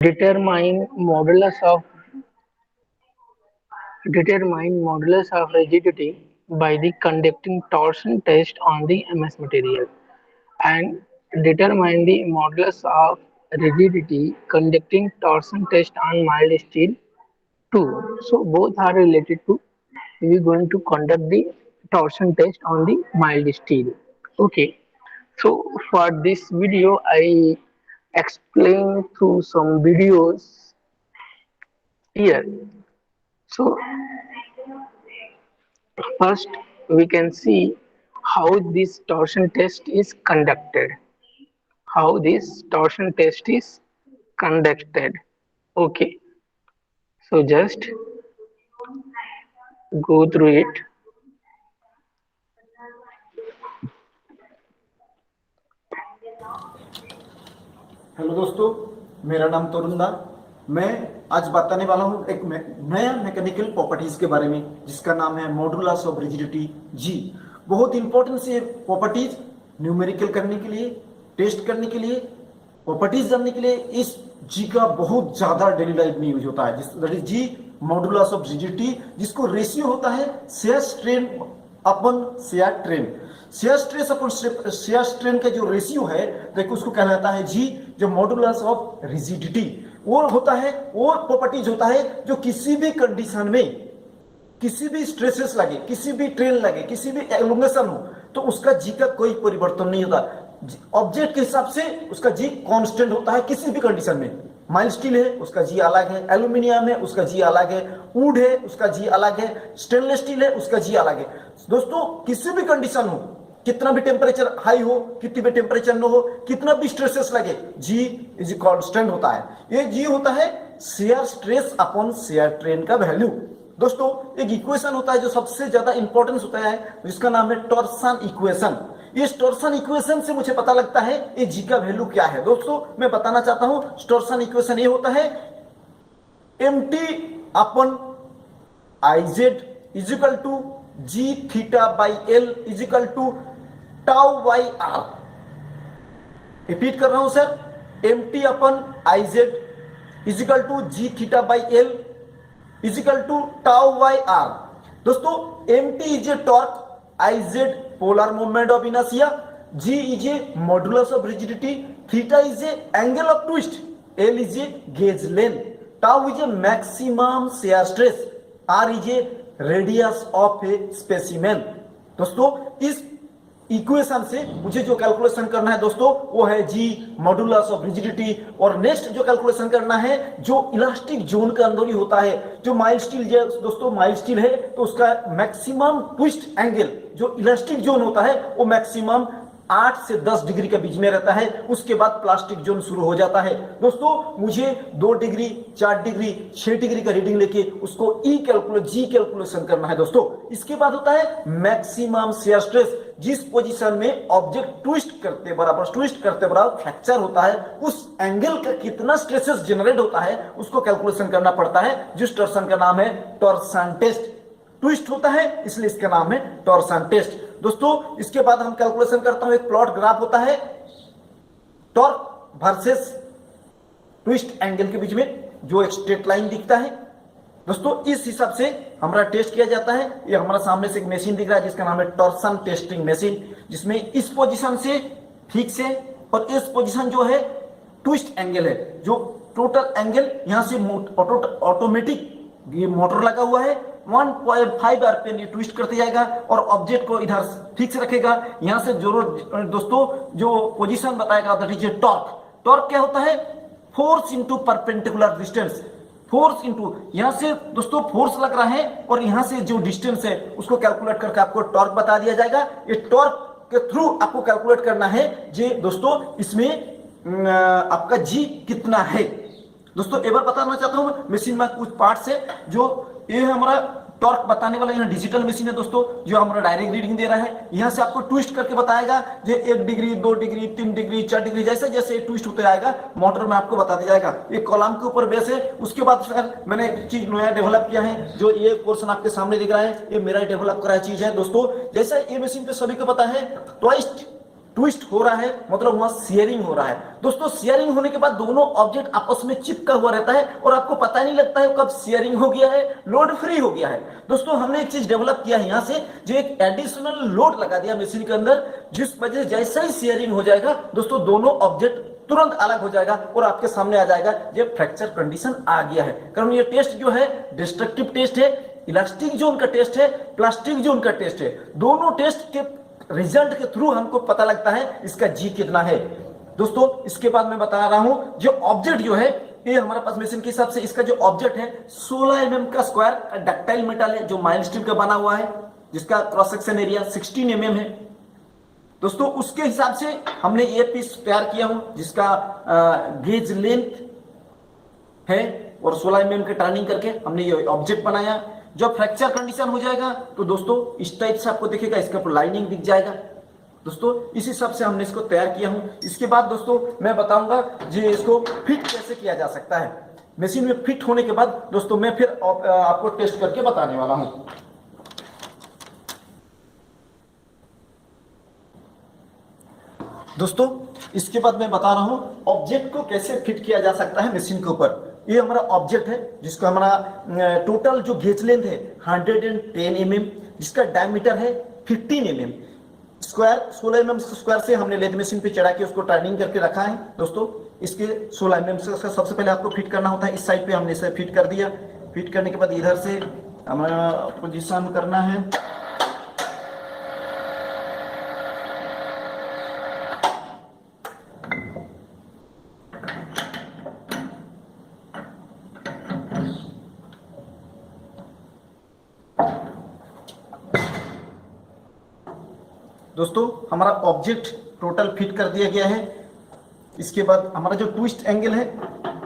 Determine modulus of rigidity by the conducting torsion test on the MS material, and determine the modulus of rigidity conducting torsion test on mild steel too. So both are related to, we are going to conduct the torsion test on the mild steel. Okay. So for this video, I explain through some videos here. So first we can see how this torsion test is conducted. How this torsion test is conducted. Okay. So just go through it. Hello दोस्तों, मेरा नाम तरुण दा। मैं आज बताने वाला हूं एक नया मैकेनिकल प्रॉपर्टीज के बारे में जिसका नाम है मॉडुलस ऑफ रिजिडिटी जी। बहुत इंपॉर्टेंट से प्रॉपर्टीज न्यूमेरिकल करने के लिए, टेस्ट करने के लिए, प्रॉपर्टीज जानने के लिए इस जी का बहुत ज्यादा डेली लाइफ में यूज होता है। That is G modulus of rigidity, जिसको रेशियो होता है shear strain upon shear train. Shear stress upon shear strain का जो रेशियो है, देखो उसको कहलाता है जी जो मॉडुलस ऑफ रिजिडिटी। वो होता है, वो प्रॉपर्टीज होता है जो किसी भी कंडीशन में, किसी भी स्ट्रेसेस लगे, किसी भी ट्रेन लगे, किसी भी एलोंगेशन हो, तो उसका जी का कोई परिवर्तन नहीं होता। ऑब्जेक्ट के हिसाब से उसका जी कांस्टेंट होता है किसी भी कंडीशन में। माइल्ड स्टील है उसका जी अलग है, एल्यूमिनियम है उसका जी अलग है, वुड है उसका जी अलग है, स्टेनलेस स्टील है उसका जी अलग है। दोस्तों किसी भी कंडीशन हो, कितना भी टेम्परेचर हाई हो, कितनी भी टेम्परेचर लो हो, कितना भी स्ट्रेसेस लगे, जी इज कांस्टेंट होता है। ये जी होता है shear stress upon share train का वैल्यू। दोस्तों एक इक्वेशन होता है जो सबसे ज्यादा इंपॉर्टेंस होता है, जिसका नाम है टॉर्सन इक्वेशन। इस टॉर्सन इक्वेशन से मुझे पता लगता है ये जी का वैल्यू क्या है। दोस्तों मैं बताना चाहता हूं टॉर्सन इक्वेशन ये होता है mt upon iz is equal to G theta by L is equal to tau by R. Repeat कर रहा हूं sir, mt upon iz is equal to G theta by L is equal to tau by R. दोस्तों mt is a torque, iz polar movement of inertia, g is a modulus of rigidity, theta is a angle of twist, l is a gauge length, tau is A maximum shear stress, r is a radius of A specimen. दोस्तों इस equation से मुझे जो calculation करना है दोस्तों वो है जी मॉडुलस ऑफ रिजिडिटी। और नेक्स्ट जो कैलकुलेशन करना है जो इलास्टिक जोन के अंदर ही होता है, जो माइल्ड स्टील दोस्तों माइल्ड स्टील है तो उसका मैक्सिमम ट्विस्ट एंगल जो इलास्टिक जोन होता है वो मैक्सिमम 8 से 10 डिग्री के बीच में रहता है। उसके बाद प्लास्टिक जोन शुरू हो जाता है। दोस्तों मुझे 2 डिग्री, 4 डिग्री, 6 डिग्री का रीडिंग लेके उसको जी कैलकुलेशन करना है दोस्तों। इसके बाद होता है मैक्सिमम शेयर स्ट्रेस, जिस पोजीशन में ऑब्जेक्ट ट्विस्ट करते बराबर फ्रैक्चर होता है, उस एंगल का कितना स्ट्रेसेस जनरेट होता है उसको कैलकुलेशन करना पड़ता है, जिस टॉर्सन का नाम है टॉर्सन टेस्ट। ट्विस्ट होता है इसलिए इसका नाम है टॉर्सन टेस्ट। दोस्तों इसके बाद हम कैलकुलेशन करता हूं, एक प्लॉट ग्राफ होता है टॉर्क वर्सेस ट्विस्ट एंगल के बीच में जो एक स्ट्रेट लाइन दिखता है। दोस्तों इस हिसाब से हमारा टेस्ट किया जाता है। ये हमारा सामने से एक मशीन दिख रहा है जिसका नाम है टॉर्सन टेस्टिंग मशीन, जिसमें इस पोजीशन से ठीक से और इस पोजीशन जो है ट्विस्ट एंगल है, जो टोटल एंगल यहां से ऑटोमेटिक ये मोटर लगा हुआ है 1.5 आरपीएम ये ट्विस्ट करते जाएगा और ऑब्जेक्ट को इधर ठीक से रखेगा। यहां से जो दोस्तों जो पोजीशन बताएगा दैट इज टॉर्क। टॉर्क क्या होता है? Force into perpendicular distance. Force into यहां से दोस्तों फोर्स लग रहा है और यहां से जो डिस्टेंस है उसको कैलकुलेट करके आपको टॉर्क बता दिया जाएगा। ये टॉर्क के थ्रू आपको कैलकुलेट करना है जी दोस्तों इसमें आपका जी कितना है। दोस्तों एक बार बताना चाहता हूं मशीन में कुछ पार्ट्स है जो ये हमारा टॉर्क बताने वाला यहाँ डिजिटल मशीन है दोस्तों, जो हमारा डायरेक्ट रीडिंग दे रहा है। यहाँ से आपको ट्विस्ट करके बताएगा जो 1 डिग्री 2 डिग्री 3 डिग्री 4 डिग्री जैसे जैसे ट्विस्ट होते जाएगा मोटर में आपको बता दिया जाएगा। एक कॉलम के ऊपर बेस है। उसके बाद सर मैंने एक चीज नया डेवलप किया है, जो ये पोर्शन आपके सामने दिख रहा है ये मेरा डेवलप करा चीज है दोस्तों। जैसे ये मशीन पे सभी को पता है ट्विस्ट हो रहा है, मतलब वहां शेयरिंग हो रहा है। दोस्तों शेयरिंग होने के बाद दोनों ऑब्जेक्ट आपस में चिपका हुआ रहता है और आपको पता नहीं लगता है कब शेयरिंग हो गया है, लोड फ्री हो गया है। दोस्तों हमने एक चीज डेवलप किया है यहाँ से, जो एक एडिशनल लोड लगा दिया मशीन के अंदर, जिस वजह से जैसा ही शेयरिंग हो जाएगा दोस्तों दोनों ऑब्जेक्ट तुरंत अलग हो जाएगा और आपके सामने आ जाएगा ये फ्रैक्चर कंडीशन आ गया है। कारण ये टेस्ट जो है डिस्ट्रक्टिव टेस्ट है, इलास्टिक जोन का टेस्ट है, प्लास्टिक जोन का टेस्ट है। दोनों टेस्ट के रिजल्ट के थ्रू हमको पता लगता है इसका जी कितना है। दोस्तों इसके बाद मैं बता रहा हूं, जो ऑब्जेक्ट जो है ये हमारे पास मशीन के हिसाब से इसका जो ऑब्जेक्ट है 16 mm का स्क्वायर डक्टाइल मेटल है, जो माइल्ड स्टील का बना हुआ है, जिसका क्रॉस सेक्शन एरिया 16 mm है। दोस्तों उसके हिसाब से हमने ये पीस तैयार किया हूं, जिसका गेज लेंथ है और 16 mm के टर्निंग करके हमने ये ऑब्जेक्ट बनाया। जब फ्रैक्चर कंडीशन हो जाएगा तो दोस्तों इस टाइप से आपको दिखेगा, इसके ऊपर लाइनिंग दिख जाएगा। दोस्तों इस हिसाब से हमने इसको तैयार किया हूं। इसके बाद दोस्तों मैं बताऊंगा जी इसको फिट कैसे किया जा सकता है। मशीन में फिट होने के बाद दोस्तों मैं फिर आपको टेस्ट करके बताने वाला हूं। दोस्तों इसके बाद मैं बता रहा हूं ऑब्जेक्ट को कैसे फिट किया जा सकता है मशीन के ऊपर। ये हमारा ऑब्जेक्ट है, जिसका हमारा टोटल जो गेज लेंथ है 110 mm, जिसका डायमीटर है 15 mm स्क्वायर। 16 mm स्क्वायर से हमने लेथ मशीन पे चढ़ा के उसको टर्निंग करके रखा है। दोस्तों इसके 16 mm से सबसे पहले आपको फिट करना होता है। इस साइड पे हमने इसे फिट कर दिया। फिट करने के बाद इधर से हमारा पोजीशन करना है। दोस्तों हमारा ऑब्जेक्ट टोटल फिट कर दिया गया है। इसके बाद हमारा जो ट्विस्ट एंगल है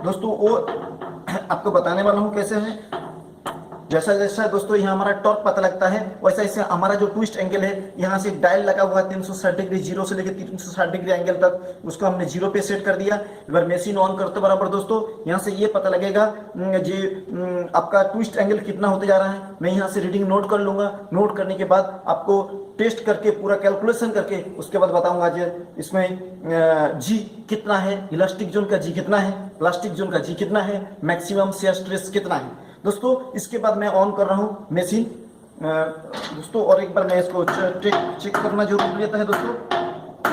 दोस्तों वो आपको बताने वाला हूं कैसे है। जैसा जैसा दोस्तों यहाँ हमारा टॉर्क पता लगता है, वैसा वैसे हमारा जो ट्विस्ट एंगल है, यहाँ से डायल लगा हुआ है 360 डिग्री, जीरो से लेकर 360 डिग्री एंगल तक, उसको हमने जीरो पे सेट कर दिया। एक बार मशीन ऑन करते बराबर दोस्तों यहाँ से ये पता लगेगा जी आपका ट्विस्ट एंगल कितना होते जा रहा है। मैं यहाँ से रीडिंग नोट कर लूंगा। नोट करने के बाद आपको टेस्ट करके पूरा कैलकुलेशन करके उसके बाद बताऊंगा जी इसमें जी कितना है, इलास्टिक जोन का जी कितना है, प्लास्टिक जोन का जी कितना है, मैक्सिमम शियर स्ट्रेस कितना है। दोस्तों इसके बाद मैं ऑन कर रहा हूं मशीन। दोस्तों और एक बार मैं इसको चेक करना जरूरी रहता है। दोस्तों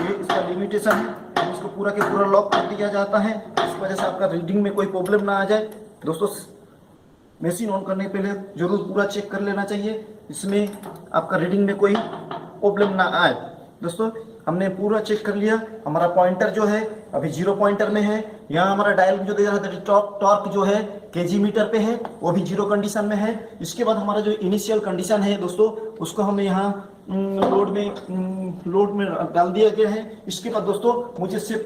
ये इसका लिमिटेशन है, इसको पूरा के पूरा लॉक कर दिया जाता है, इस वजह से आपका रीडिंग में कोई प्रॉब्लम ना आ जाए। दोस्तों मशीन ऑन करने के पहले जरूर पूरा चेक कर लेना चाहिए, इसमें आपका रीडिंग में कोई प्रॉब्लम ना आए। दोस्तों हमने पूरा चेक कर लिया। हमारा पॉइंटर जो है अभी जीरो पॉइंटर में है। यहाँ हमारा डायल जो दे रहा है टॉर्क जो है केजी मीटर पे है, वो भी जीरो कंडीशन में है। इसके बाद हमारा जो इनिशियल कंडीशन है दोस्तों उसको हमने यहाँ लोड में डाल दिया गया है। इसके बाद दोस्तों मुझे सिर्फ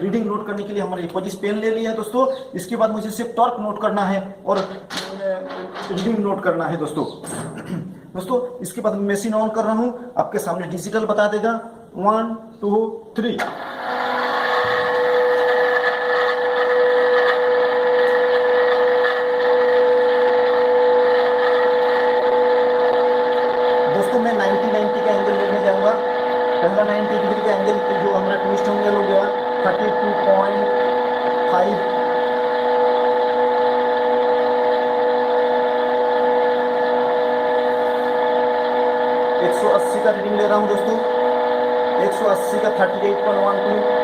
रीडिंग नोट करने के लिए हमारे पोजिस पेन ले लिया है दोस्तों। इसके बाद मुझे सिर्फ टॉर्क नोट करना है और रीडिंग नोट करना है दोस्तों। दोस्तों इसके बाद मशीन ऑन कर रहा हूं, आपके सामने डिजिटल बता देगा 1 2 3। दोस्तों मैं 90 का एंगल लेने जाऊंगा। पहला 90 डिग्री का एंगल जो हमारा ट्विस्ट एंगल हो गया 32.5। 180 का रीडिंग ले रहा हूं दोस्तों। 180 का 38.12।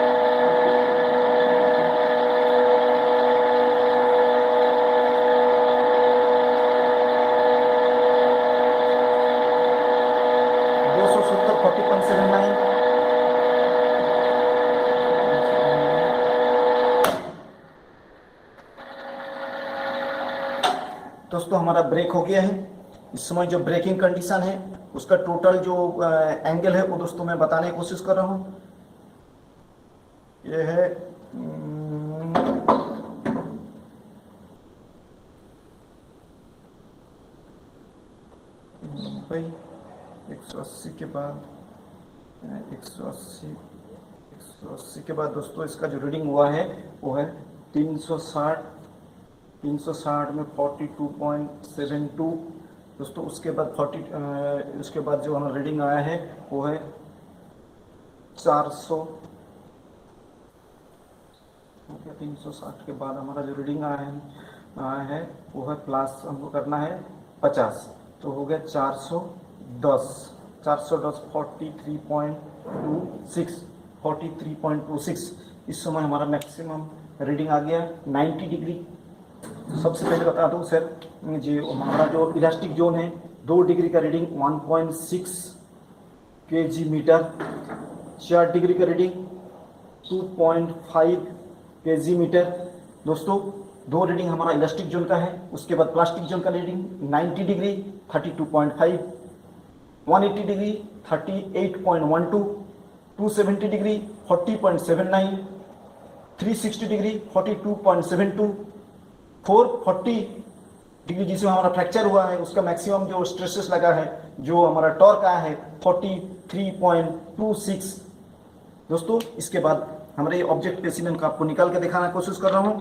दोस्तों हमारा ब्रेक हो गया है। इस समय जो ब्रेकिंग कंडीशन है उसका टोटल जो एंगल है वो दोस्तों मैं बताने की कोशिश कर रहा हूँ। ये है भाई 180 के बाद 180 के बाद दोस्तों इसका जो रीडिंग हुआ है वो है 360 में 42.72 दोस्तों। उसके बाद 40 उसके बाद जो हमारा रीडिंग आया है वो है 400 हो गया। 360 के बाद हमारा जो रीडिंग आया है वो है प्लस, हमको करना है 50, तो हो गया 410। 410 43.26, 43.26। इस समय हमारा मैक्सिमम रीडिंग आ गया 90 डिग्री। सबसे पहले बता दूं सर, जो हमारा जो इलास्टिक जोन है 2 डिग्री का रीडिंग 1.6 kg मीटर, 4 डिग्री का रीडिंग 2.5 kg मीटर। दोस्तों, 2 रीडिंग हमारा इलास्टिक जोन का है। उसके बाद प्लास्टिक जोन का reading 90 degree 32.5, 180 degree 38.12, 270 degree 40.79, 360 degree 42.72, 440 degree जिसमें हमारा फ्रैक्चर हुआ है उसका मैक्सिमम जो स्ट्रेसेस लगा है, जो हमारा टॉर्क आया है 43.26। दोस्तों, इसके बाद हमारे ऑब्जेक्ट स्पेसिमेन का आपको निकाल के दिखाने की कोशिश कर रहा हूं।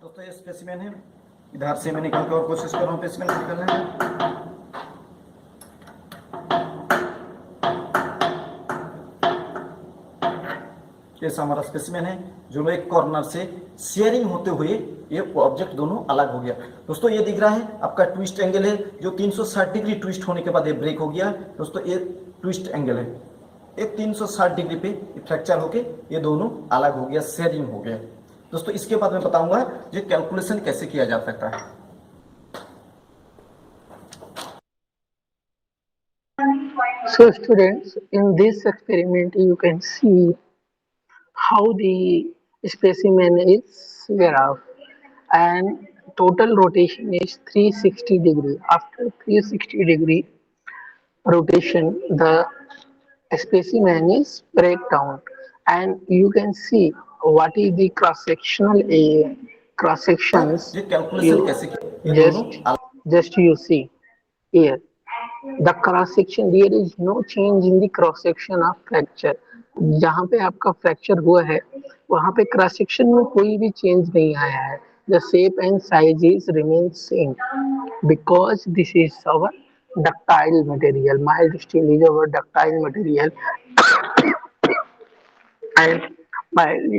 दोस्तों, ये स्पेसिमेन है। इधर से मैं निकाल के और कोशिश कर रहा हूँ स्पेसिमेन निकालने में। ऐसा हमारा स्पेसिमेन है जो एक कॉर्नर से शेयरिंग होते हुए ये ऑब्जेक्ट दोनों अलग हो गया। दोस्तों, ये दिख रहा है आपका ट्विस्ट एंगल है, जो 360 डिग्री ट्विस्ट होने के बाद ये ब्रेक हो गया। दोस्तों, ये ट्विस्ट एंगल है, ये 360 डिग्री पे फ्रैक्चर होके ये दोनों अलग हो गया, शेयरिंग हो गया। दोस्तों, इसके बाद मैं बताऊंगा ये कैलकुलेशन कैसे किया जा सकता है। So students, in this experiment you can see how the specimen is graph and total rotation is 360 degree. After 360 degree rotation, the specimen is breakdown and you can see what is the cross sectional area, cross sections. ये calculation You कैसे किया, ये दोनों just just you see here the cross section, there is no change in the cross section of fracture. जहाँ पे आपका fracture हुआ है वहाँ पे क्रॉस सेक्शन में कोई भी चेंज नहीं आया है. The shape and size is remain same because this is our ductile material. Mild steel is our ductile material and mild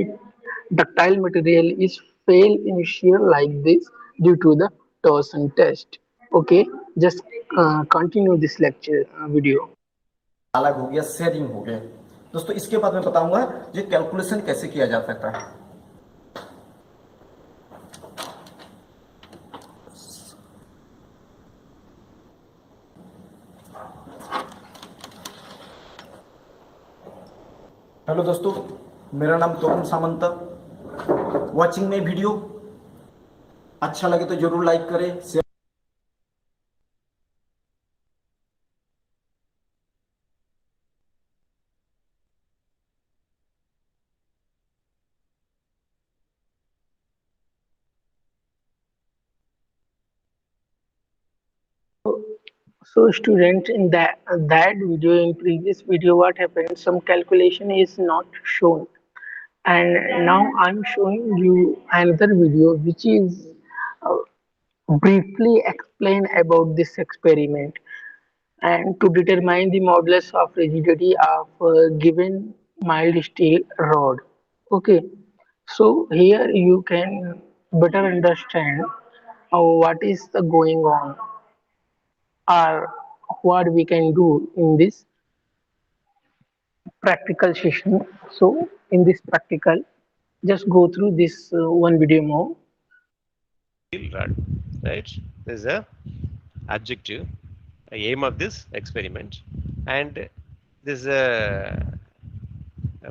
ductile material is fail initial like this due to the torsion test. Okay, just continue this lecture video. अलग हो गया, sharing हो गया। दोस्तों, इसके बाद मैं बताऊंगा ये कैलकुलेशन कैसे किया जा सकता है। हेलो दोस्तों, मेरा नाम तोरण सामंत। वॉचिंग में वीडियो अच्छा लगे तो जरूर लाइक करें, share. So student, in that video, in previous video, what happened, some calculation is not shown, and now I'm showing you another video which is uh, briefly explain about this experiment and to determine the modulus of rigidity of given mild steel rod. Okay, so here you can better understand what is the going on or what we can do in this practical session. So in this practical, just go through this one video more. Rod, right? This is a objective, a aim of this experiment, and this is a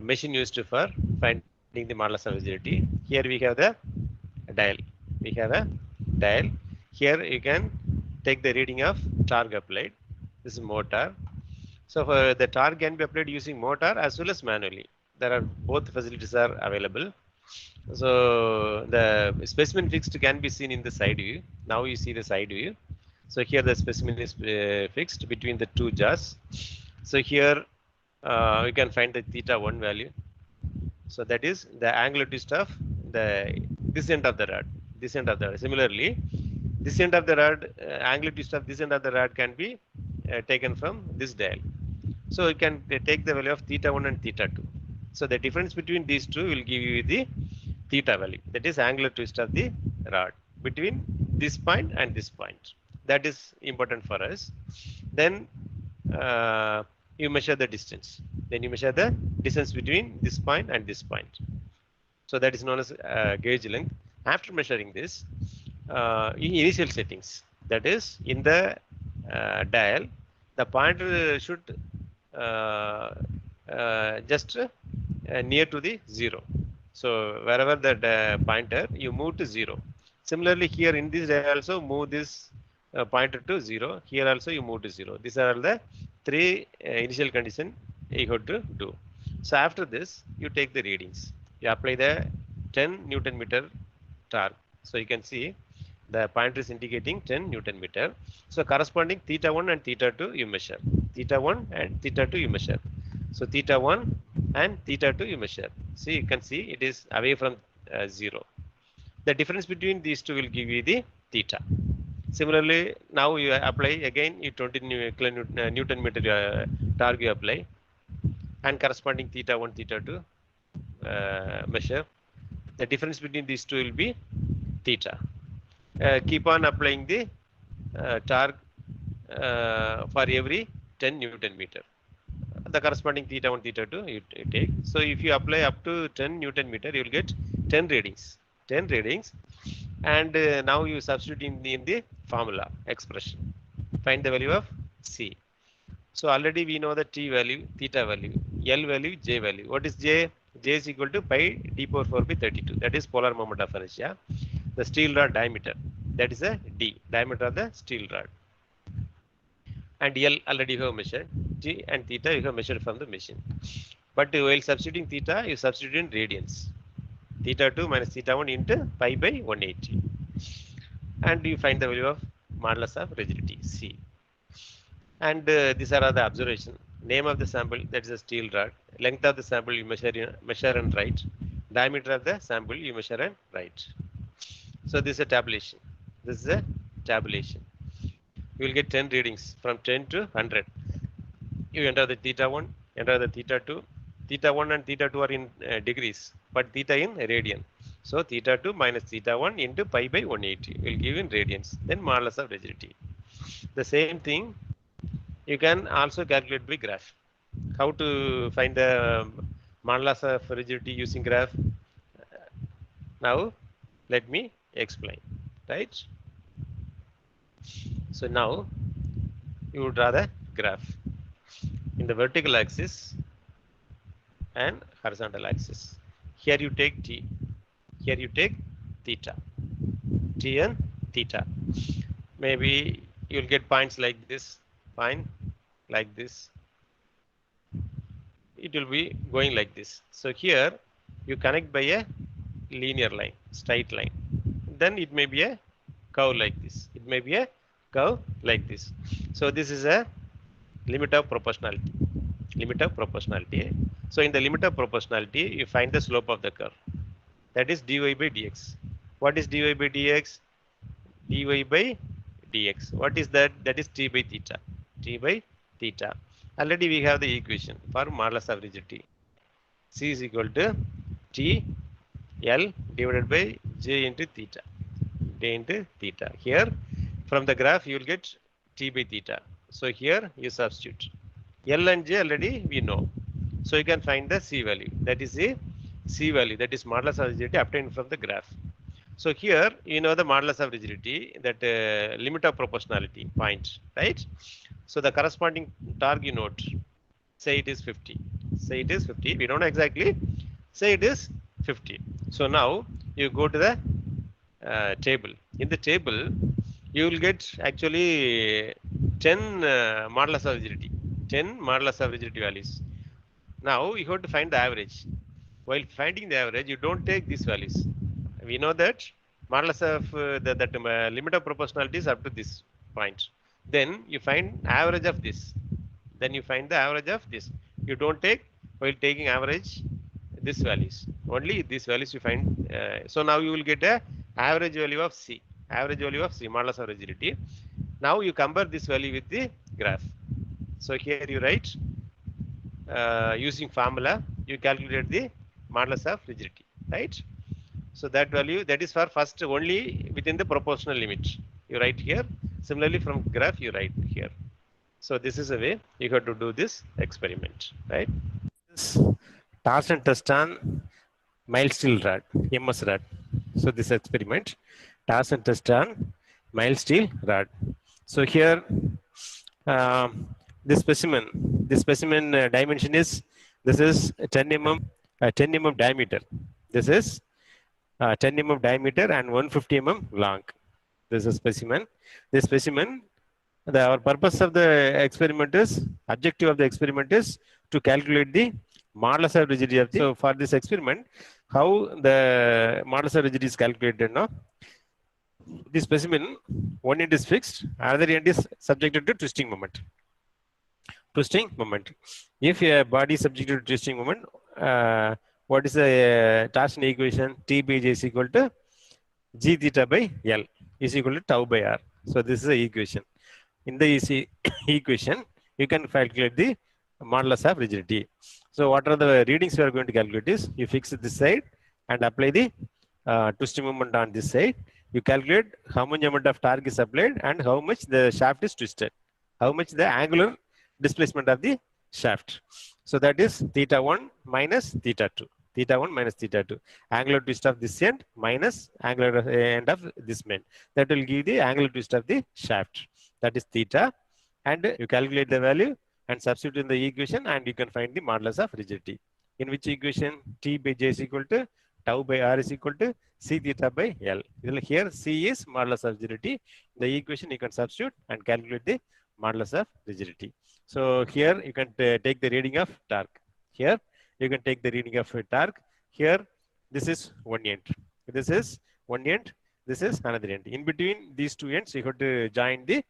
machine used for finding the modulus of rigidity. Here we have the dial. We have a dial. Here you can take the reading of torque applied. This is motor. So for the torque can be applied using motor as well as manually. There are both facilities are available. So the specimen fixed can be seen in the side view. Now you see the side view. So here the specimen is fixed between the two jaws. So here we can find the theta 1 value. So that is the angular twist of the this end of the rod. This end of the rod. Similarly, this end of the rod, angular twist of this end of the rod can be taken from this dial. So you can take the value of theta 1 and theta 2. So the difference between these two will give you the theta value. That is angular twist of the rod between this point and this point. That is important for us. Then you measure the distance. Then you measure the distance between this point and this point. So that is known as gauge length. After measuring this, in initial settings, that is in the dial, the pointer should just near to the 0. So wherever the pointer, you move to 0. Similarly, here in this dial also move this pointer to 0. Here also you move to 0. These are the three initial condition you have to do. So after this, you take the readings. You apply the 10 Newton meter torque. So you can see the pointer is indicating 10 Newton meter. So corresponding theta 1 and theta 2 you measure. Theta 1 and theta 2 you measure. So theta 1 and theta 2 you measure. See, you can see it is away from 0. The difference between these two will give you the theta. Similarly, now you apply again you 20 Newton meter torque you apply, and corresponding theta 1 theta 2 measure. The difference between these two will be theta. Keep on applying the torque for every 10 Newton meter. The corresponding theta 1 theta 2 you take. So if you apply up to 10 Newton meter, you will get 10 readings. 10 readings, and now you substitute in the formula expression. Find the value of C. So already we know the T value, theta value, L value, J value. What is J? J is equal to pi d power 4 by 32. That is polar moment of inertia. The steel rod diameter. That is a D, diameter of the steel rod. And L already you have measured. T and theta you have measured from the machine. But while substituting theta, you substitute in radians. Theta 2 minus theta 1 into pi by 180. And you find the value of modulus of rigidity, C. And these are the observation. Name of the sample, that is a steel rod. Length of the sample you measure and write. Diameter of the sample you measure and write. So this is a tabulation. This is a tabulation. You will get 10 readings from 10 to 100. You enter the theta 1, enter the theta 2. Theta 1 and theta 2 are in degrees, but theta in radian. So theta 2 minus theta 1 into pi by 180 will give in radians. Then modulus of rigidity. The same thing you can also calculate by graph. How to find the modulus of rigidity using graph? Now let me explain. Right? So now you would draw the graph in the vertical axis and horizontal axis. Here you take T, here you take theta, T and theta. Maybe you'll get points like this, point like this. It will be going like this. So here you connect by a linear line, straight line. Then it may be a curve like this. It may be a curve like this. So this is a limit of proportionality. Limit of proportionality. So in the limit of proportionality, you find the slope of the curve. That is dy by dx. What is dy by dx? Dy by dx. What is that? That is t by theta. T by theta. Already we have the equation for modulus of rigidity. C is equal to T L divided by J into theta. J into theta. Here from the graph you will get T by theta. So here you substitute. L and J already we know. So you can find the C value. That is the C value. That is modulus of rigidity obtained from the graph. So here you know the modulus of rigidity, that limit of proportionality point, right? So the corresponding torque you note. Say it is 50. Say it is 50. We don't know exactly. Say it is 50. So now you go to the table. In the table, you will get actually 10 modulus of rigidity. 10 modulus of rigidity values. Now you have to find the average. while finding the average, you don't take these values. We know that modulus of that limit of proportionality is up to this point. Then you find average of this. Then you find the average of this. You don't take while taking average these values. Only these values you find. So now you will get a average value of C. Average value of C, modulus of rigidity. Now you compare this value with the graph. So here you write using formula, you calculate the modulus of rigidity, right? So that value, that is for first only within the proportional limit. You write here. Similarly, from graph you write here. So this is a way you have to do this experiment, right? This torsion test on mild steel rod, MS rod. So this experiment, torsion test on mild steel rod. So here, um, this specimen dimension is, this is 10 mm, 10 mm diameter. This is 10 mm diameter and 150 mm long. This is a specimen. This specimen, our purpose of the experiment is, objective of the experiment is to calculate the modulus of rigidity of the. So for this experiment, how the modulus of rigidity is calculated now? This specimen, one end is fixed, another end is subjected to twisting moment. Twisting moment. If a body is subjected to twisting moment, what is the torsion equation? T by J is equal to G theta by L is equal to tau by R. So this is the equation. In the equation, you can calculate the modulus of rigidity. So what are the readings we are going to calculate is, you fix this side and apply the twisting moment on this side. You calculate how much amount of torque is applied and how much the shaft is twisted, how much the angular displacement of the shaft. So that is theta 1 minus theta 2. Theta 1 minus theta 2. Angular twist of this end minus angular end of this end. That will give the angular twist of the shaft. That is theta. And you calculate the value and substitute in the equation, and you can find the modulus of rigidity. In which equation? T by J is equal to tau by R is equal to C theta by L. Here C is modulus of rigidity. In the equation you can substitute and calculate the modulus of rigidity. So here you can take the reading of torque. Here you can take the reading of torque. Here this is one end. This is one end. This is another end. In between these two ends, you have to join the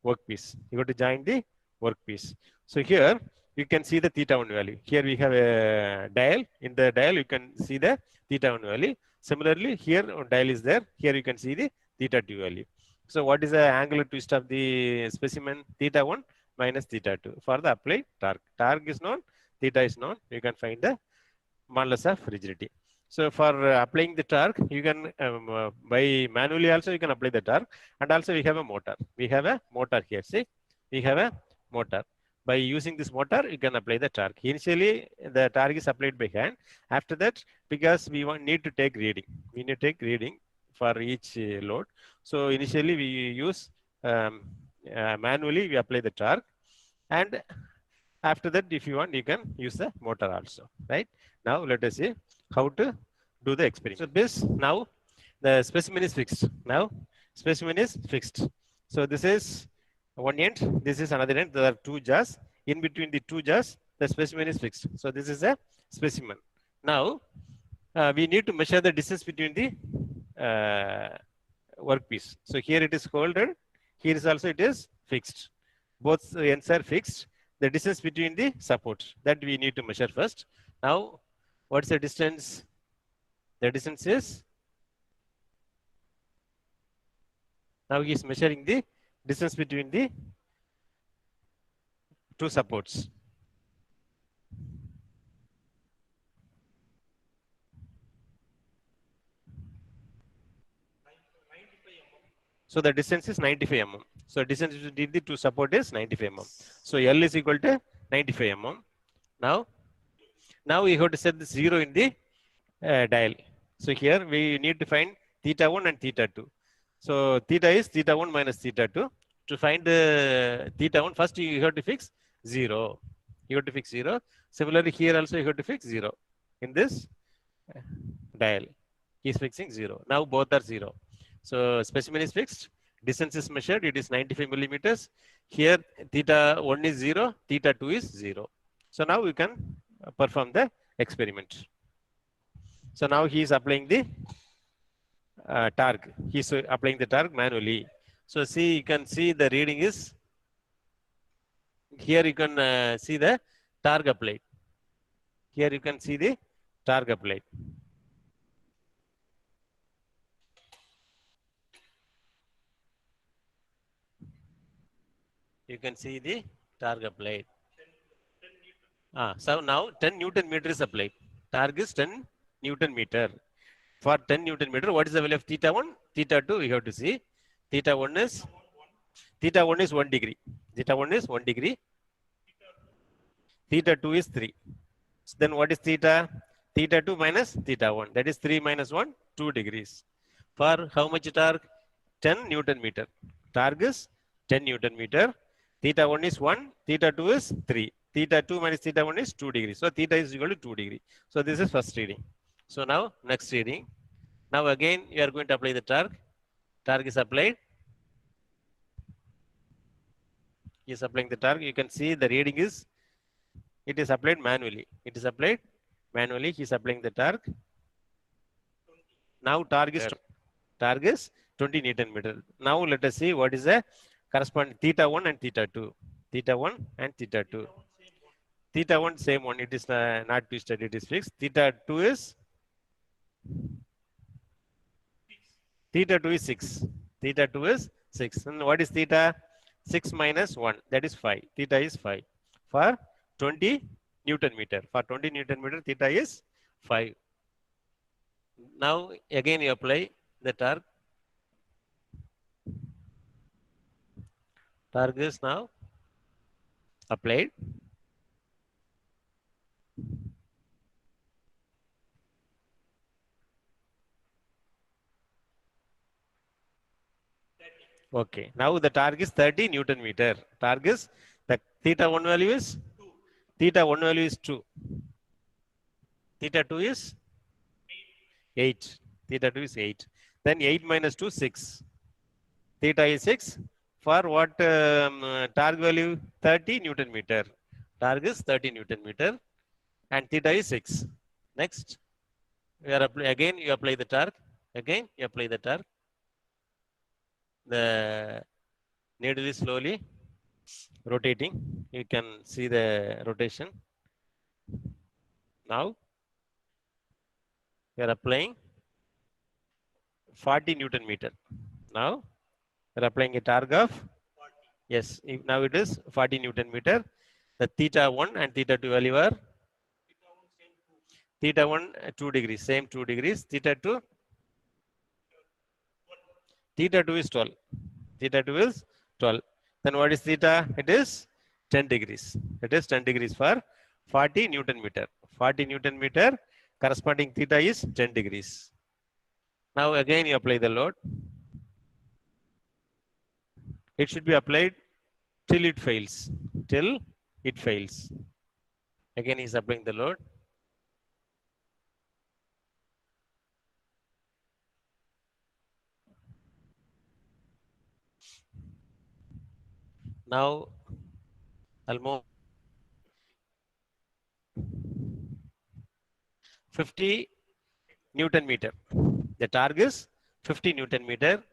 workpiece. You have to join the workpiece. So here you can see the theta 1 value. Here we have a dial. In the dial you can see the theta 1 value. Similarly, here dial is there. Here you can see the theta 2 value. So what is the angular twist of the specimen? Theta 1 minus theta 2 for the applied torque. Torque is known, theta is known. You can find the modulus of rigidity. So for applying the torque, you can by manually also you can apply the torque, and also we have a motor. We have a motor here. See, we have a motor. By using this motor, you can apply the torque. Initially, the torque is applied by hand. After that, because we need to take reading, we need to take reading for each load. So initially, we use manually we apply the torque, and after that, if you want, you can use the motor also, right? Now let us see how to do the experiment. So this, now the specimen is fixed. Now specimen is fixed. So this is one end, this is another end. There are two jaws. In between the two jaws, the specimen is fixed. So this is a specimen. Now we need to measure the distance between the workpiece. So here it is folded. Here is also it is fixed. Both ends are fixed. The distance between the supports, that we need to measure first. Now, what's the distance? The distance is, now he is measuring the distance between the two supports. So the distance is 95 mm. So distance between the two support is 95 mm. So L is equal to 95 mm. Now we have to set the 0 in the dial. So here we need to find theta 1 and theta 2. So theta is theta 1 minus theta 2. To find the theta 1, first you have to fix 0. You have to fix 0. Similarly, here also you have to fix 0 in this dial. He is fixing 0. Now both are 0. So specimen is fixed. Distance is measured. It is 95 millimeters. Here theta 1 is 0. Theta 2 is 0. So now we can perform the experiment. So now he is applying the torque. He is applying the torque manually. So see, you can see the reading is here. You can see the torque applied. Here you can see the torque applied. You can see the torque applied. So now 10 Newton meter is applied. Torque is 10 Newton meter. For 10 Newton meter, what is the value of theta 1? Theta 2, we have to see. Theta 1 is 1 degree. Theta 1 is 1 degree. Theta 2 is 3. So then what is theta? Theta 2 minus theta 1. That is 3 minus 1, 2 degrees. For how much torque? 10 Newton meter. Torque is 10 Newton meter. Theta 1 is 1. Theta 2 is 3. Theta 2 minus theta 1 is 2 degrees. So theta is equal to 2 degree. So this is first reading. So now next reading. Now again you are going to apply the torque. Torque is applied. He is applying the torque. You can see the reading is, it is applied manually. It is applied manually. He is applying the torque. Now torque is 20 Newton meter. Now let us see what is the corresponding theta 1 and theta 2. Theta 1 and theta 2. Theta 1 same one. It is not twisted. It is fixed. Theta 2 is 6. Theta 2 is 6. And what is theta? 6 minus 1. That is 5. Theta is 5. For 20 Newton meter. For 20 Newton meter, theta is 5. Now again you apply the torque. Torque is now applied. Okay. Now the torque is 30 Newton meter. Torque is, the theta 1 value is 2. Theta 2 is 8. Theta 2 is 8. Then 8 minus 2, 6. Theta is 6. For what torque value? 30 Newton meter. Torque is 30 Newton meter. And theta is 6. Next. Again you apply the torque. Again you apply the torque. The needle is slowly rotating. You can see the rotation. Now we are applying 40 Newton meter. Now we are applying a torque of, yes, now it is 40 Newton meter. The theta 1 and theta 2 value are theta 1 2 degrees, same 2 degrees. Theta 2 is 12. Theta 2 is 12. Then what is theta? It is 10 degrees. It is 10 degrees for 40 Newton meter. 40 Newton meter, corresponding theta is 10 degrees. Now again you apply the load. It should be applied till it fails. Till it fails. Again he is applying the load. Now almost 50 Newton meter. The torque is 50 Newton meter.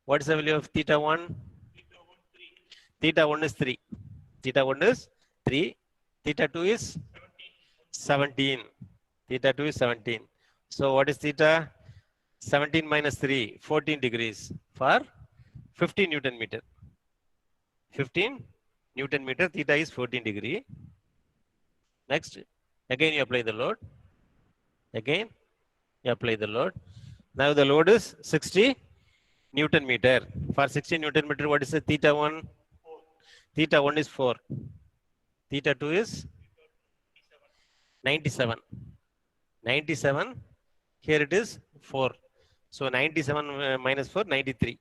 What is the value of theta 1? Theta 1 is 3. Theta 1 is 3. Theta 2 is 17. Theta 2 is 17. So what is theta? 17 minus 3, 14 degrees for 15 Newton meter. 15 Newton meter, theta is 14 degree. Next, again you apply the load. Again you apply the load. Now the load is 60 Newton meter. For 60 Newton meter, what is the theta 1? Theta 1 is 4. Theta 2 is 97. 97. Here it is 4. So 97 minus 4, 93.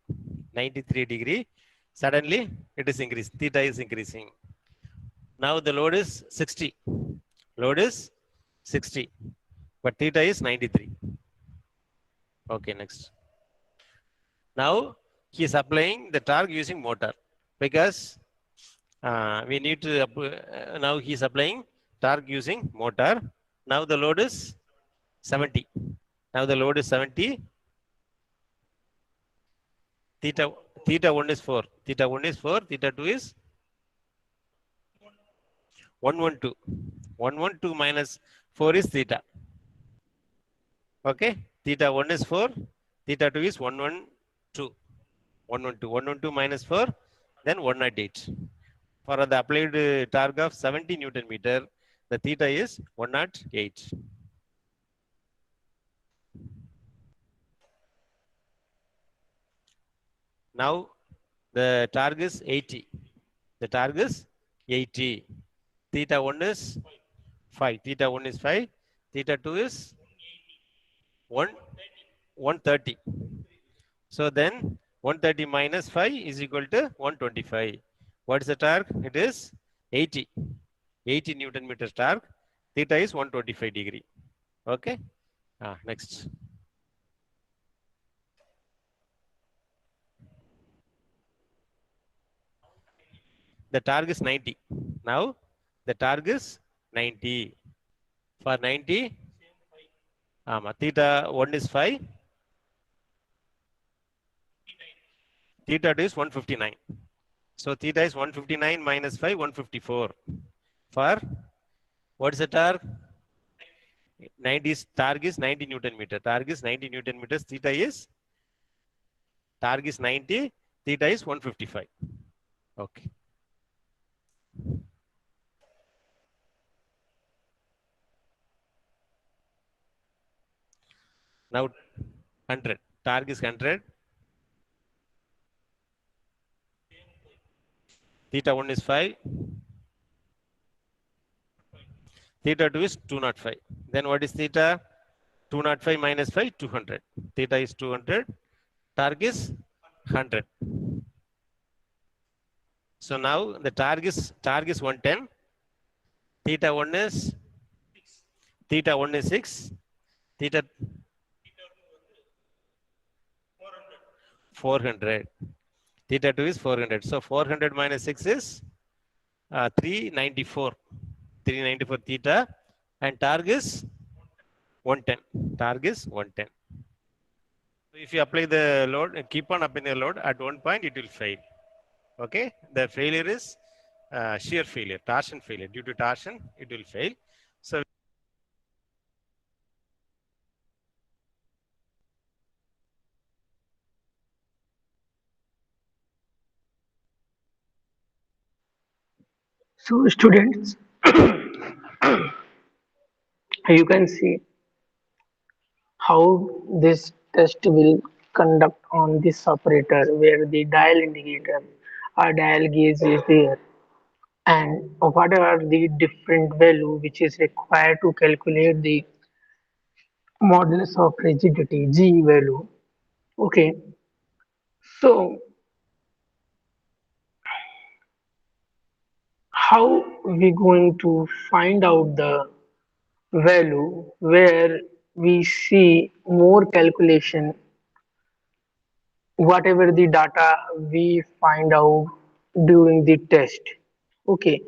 93 degree. Suddenly it is increasing. Theta is increasing. Now the load is 60. Load is 60. But theta is 93. Okay, next. Now he is applying the torque using motor, because we need to now he is applying torque using motor. Now the load is 70. Now the load is 70. Theta 1 is 4. Theta 1 is 4. Theta 2 is 112. 112 minus 4 is theta. Okay. Theta 1 is 4. Theta 2 is 112. 112. 112 minus 4, then 108. For the applied torque of 70 Newton meter, the theta is 108. Now the torque is 80. The torque is 80. Theta 1 is 5. Theta 1 is 5. Theta 2 is 130. So then 130 minus 5 is equal to 125. What is the torque? It is 80. 80 Newton meter torque. Theta is 125 degree. Okay. Next. The torque is 90. Now the torque is 90. For 90, theta 1 is 5. Theta 2 is 159. So theta is 159 minus 5, 154. For what is the torque? 90 torque is 90 Newton meter. Torque is 90 Newton meters. Theta is torque is 90. Theta is 155. Okay. Now 100. Torque is 100. Theta 1 is 5. Theta 2 is 205. Then what is theta? 205 minus 5, 200. Theta is 200. Torque is 100. So now the torque is 110. Theta 1 is 6. Theta 400. Theta 2 is 400. So 400 minus 6 is 394. 394 theta. And torque is 110. Torque is 110. So if you apply the load, keep on applying the load, at one point it will fail. Okay. The failure is shear failure, torsion failure. Due to torsion, it will fail. So students, you can see how this test will conduct on this operator where the dial indicator or dial gauge is there, and what are the different value which is required to calculate the modulus of rigidity G value. Okay, so how we going to find out the value where we see more calculation whatever the data we find out during the test. Okay,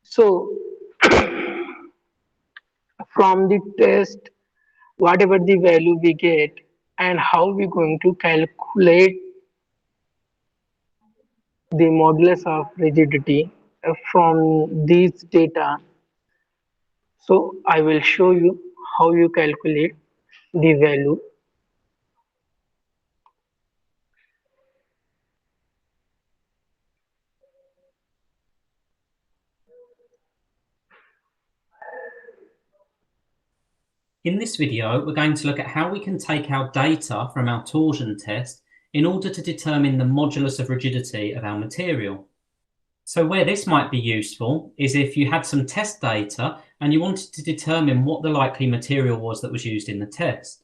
so from the test whatever the value we get and how we going to calculate the modulus of rigidity from these data. So I will show you how you calculate the value. In this video, we're going to look at how we can take our data from our torsion test in order to determine the modulus of rigidity of our material. So where this might be useful is if you had some test data and you wanted to determine what the likely material was that was used in the test.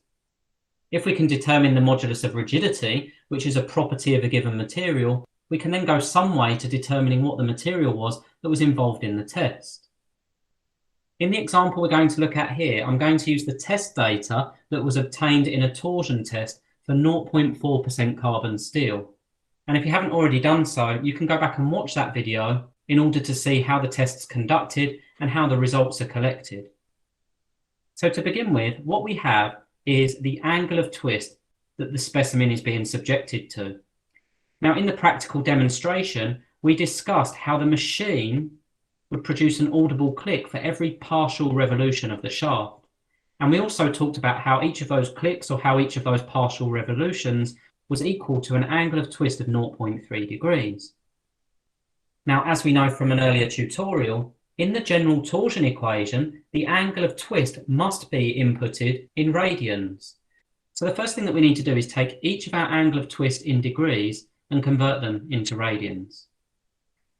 If we can determine the modulus of rigidity, which is a property of a given material, we can then go some way to determining what the material was that was involved in the test. In the example we're going to look at here, I'm going to use the test data that was obtained in a torsion test for 0.4% carbon steel. And if you haven't already done so, you can go back and watch that video in order to see how the test's conducted and how the results are collected. So to begin with, what we have is the angle of twist that the specimen is being subjected to. Now, in the practical demonstration, we discussed how the machine would produce an audible click for every partial revolution of the shaft. And we also talked about how each of those clicks, or how each of those partial revolutions, was equal to an angle of twist of 0.3 degrees. Now, as we know from an earlier tutorial, in the general torsion equation, the angle of twist must be inputted in radians. So the first thing that we need to do is take each of our angle of twist in degrees and convert them into radians.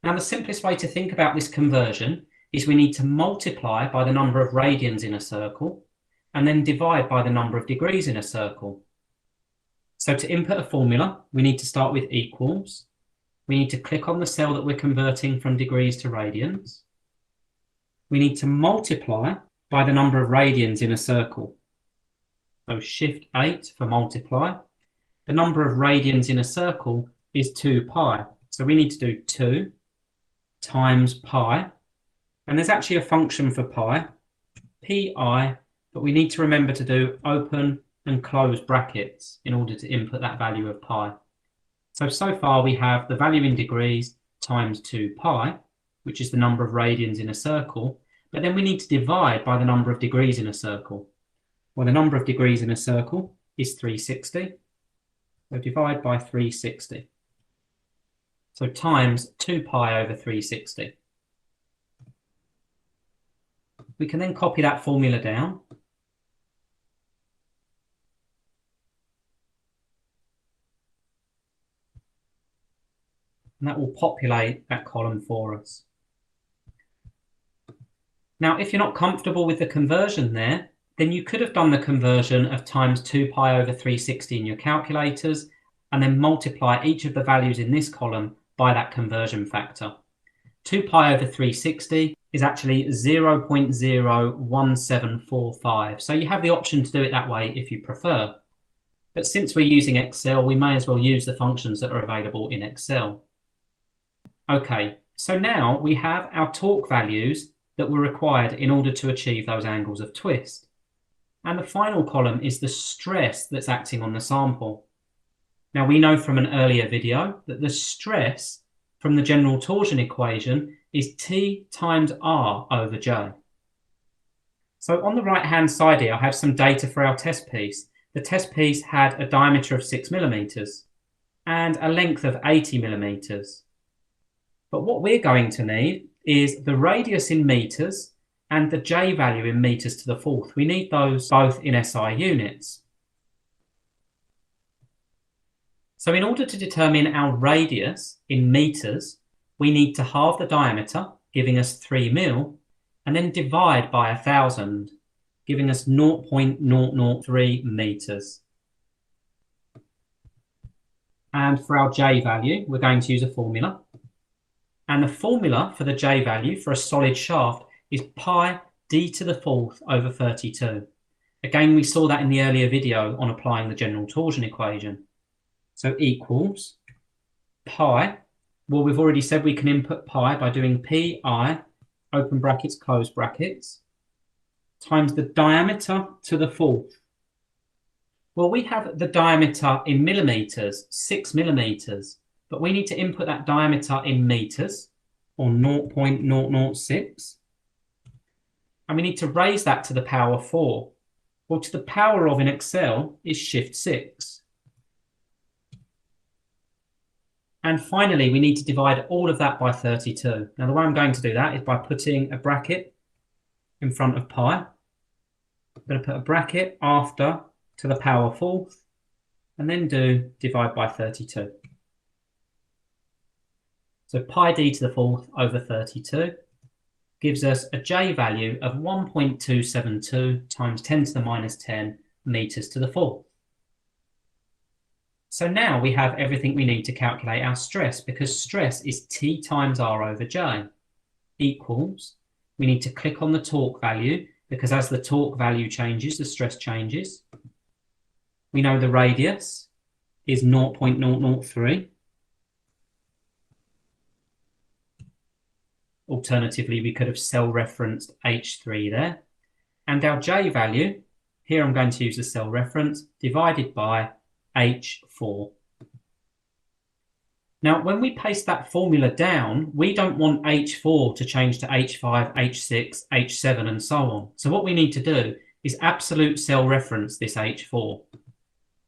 Now, the simplest way to think about this conversion is we need to multiply by the number of radians in a circle and then divide by the number of degrees in a circle. So to input a formula, we need to start with equals. We need to click on the cell that we're converting from degrees to radians. We need to multiply by the number of radians in a circle. So Shift 8 for multiply. The number of radians in a circle is 2 pi. So we need to do 2 times pi. And there's actually a function for pi, pi, but we need to remember to do open and close brackets in order to input that value of pi. So far we have the value in degrees times 2 pi, which is the number of radians in a circle, but then we need to divide by the number of degrees in a circle. Well, the number of degrees in a circle is 360, so divide by 360. So times 2 pi over 360. We can then copy that formula down. And that will populate that column for us. Now, if you're not comfortable with the conversion there, then you could have done the conversion of times 2 pi over 360 in your calculators and then multiply each of the values in this column by that conversion factor. 2 pi over 360 is actually 0.01745. So you have the option to do it that way if you prefer. But since we're using Excel, we may as well use the functions that are available in Excel. Okay, so now we have our torque values that were required in order to achieve those angles of twist. And the final column is the stress that's acting on the sample. Now we know from an earlier video that the stress from the general torsion equation is T times R over J. So on the right hand side here, I have some data for our test piece. The test piece had a diameter of 6 millimeters and a length of 80 millimeters. But what we're going to need is the radius in meters and the J value in meters to the fourth. We need those both in SI units. So in order to determine our radius in meters, we need to halve the diameter, giving us 3 mil, and then divide by 1,000, giving us 0.003 meters. And for our J value, we're going to use a formula. And the formula for the J value for a solid shaft is pi d to the fourth over 32. Again, we saw that in the earlier video on applying the general torsion equation. So equals pi. Well, we've already said we can input pi by doing pi, open brackets, close brackets, times the diameter to the fourth. Well, we have the diameter in millimeters, 6 millimeters. But we need to input that diameter in meters, or 0.006. And we need to raise that to the power 4. Well, to the power of in Excel is Shift 6. And finally, we need to divide all of that by 32. Now, the way I'm going to do that is by putting a bracket in front of pi. I'm going to put a bracket after to the power 4th, and then do divide by 32. So pi d to the fourth over 32 gives us a J value of 1.272 times 10 to the minus 10 meters to the fourth. So now we have everything we need to calculate our stress, because stress is T times R over J equals, we need to click on the torque value, because as the torque value changes, the stress changes. We know the radius is 0.003. Alternatively, we could have cell referenced H3 there. And our J value, here I'm going to use the cell reference, divided by H4. Now, when we paste that formula down, we don't want H4 to change to H5, H6, H7, and so on. So what we need to do is absolute cell reference this H4.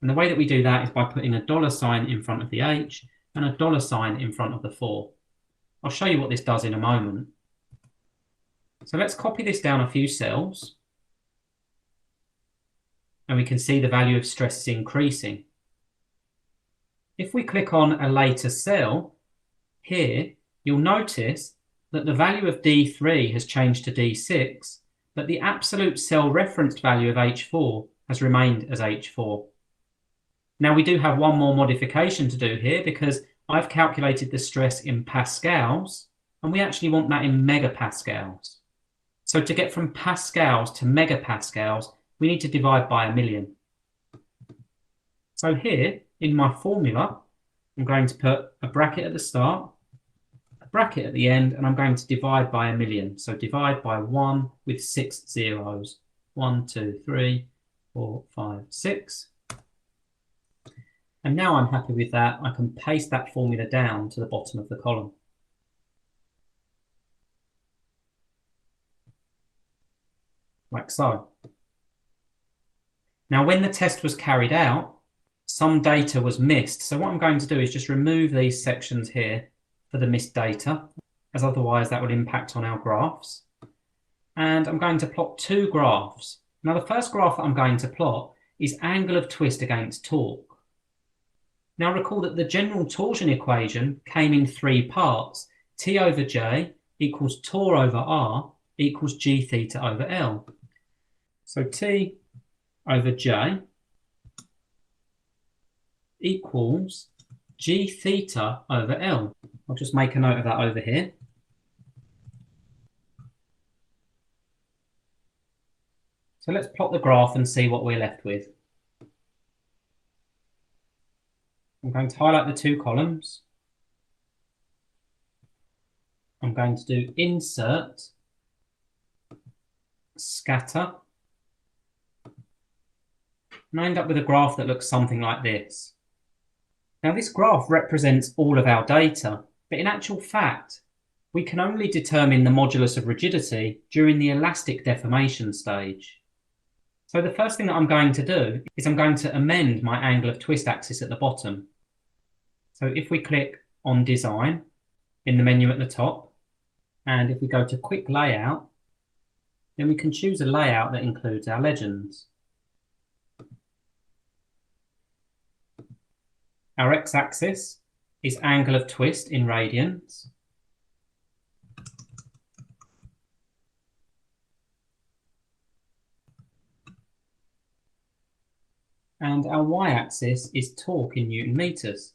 And the way that we do that is by putting a $sign in front of the H and a $sign in front of the 4. I'll show you what this does in a moment. So let's copy this down a few cells. And we can see the value of stress is increasing. If we click on a later cell, here, you'll notice that the value of D3 has changed to D6, but the absolute cell referenced value of H4 has remained as H4. Now we do have one more modification to do here because I've calculated the stress in pascals, and we actually want that in megapascals. So to get from pascals to megapascals, we need to divide by 1,000,000. So here, in my formula, I'm going to put a bracket at the start, a bracket at the end, and I'm going to divide by 1,000,000. So divide by 1 with 6 zeros. 1, 2, 3, 4, 5, 6. And now I'm happy with that. I can paste that formula down to the bottom of the column. Like so. Now, when the test was carried out, some data was missed. So what I'm going to do is just remove these sections here for the missed data, as otherwise that would impact on our graphs. And I'm going to plot 2 graphs. Now, the first graph that I'm going to plot is angle of twist against torque. Now, recall that the general torsion equation came in 3 parts. T over J equals tor over R equals G theta over L. So T over J equals G theta over L. I'll just make a note of that over here. So let's plot the graph and see what we're left with. I'm going to highlight the 2 columns. I'm going to do insert, scatter, and I end up with a graph that looks something like this. Now, this graph represents all of our data, but in actual fact, we can only determine the modulus of rigidity during the elastic deformation stage. So the first thing that I'm going to do is I'm going to amend my angle of twist axis at the bottom. So if we click on Design in the menu at the top, and if we go to Quick Layout, then we can choose a layout that includes our legends. Our x-axis is angle of twist in radians. And our y-axis is torque in Newton meters.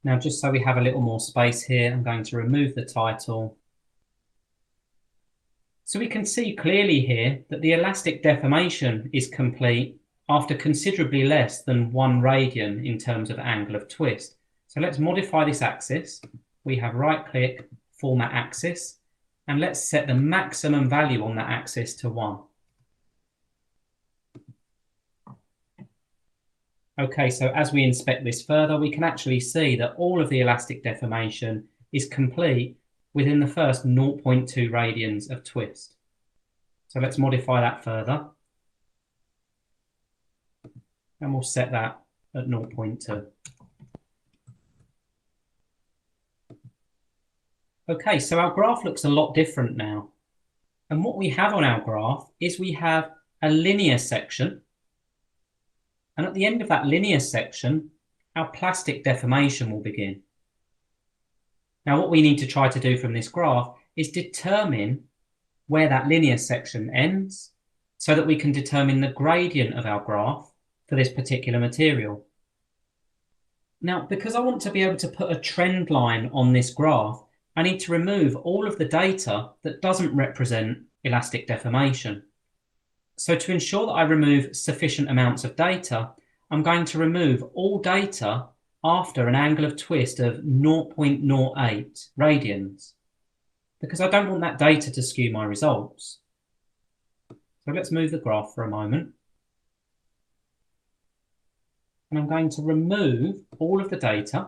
Now, just so we have a little more space here, I'm going to remove the title. So we can see clearly here that the elastic deformation is complete after considerably less than 1 radian in terms of angle of twist. So let's modify this axis. We have right-click, Format Axis, and let's set the maximum value on that axis to 1. Okay, so as we inspect this further, we can actually see that all of the elastic deformation is complete within the first 0.2 radians of twist. So let's modify that further. And we'll set that at 0.2. Okay, so our graph looks a lot different now. And what we have on our graph is we have a linear section. And at the end of that linear section, our plastic deformation will begin. Now, what we need to try to do from this graph is determine where that linear section ends so that we can determine the gradient of our graph for this particular material. Now, because I want to be able to put a trend line on this graph, I need to remove all of the data that doesn't represent elastic deformation. So to ensure that I remove sufficient amounts of data, I'm going to remove all data after an angle of twist of 0.08 radians, because I don't want that data to skew my results. So let's move the graph for a moment. And I'm going to remove all of the data.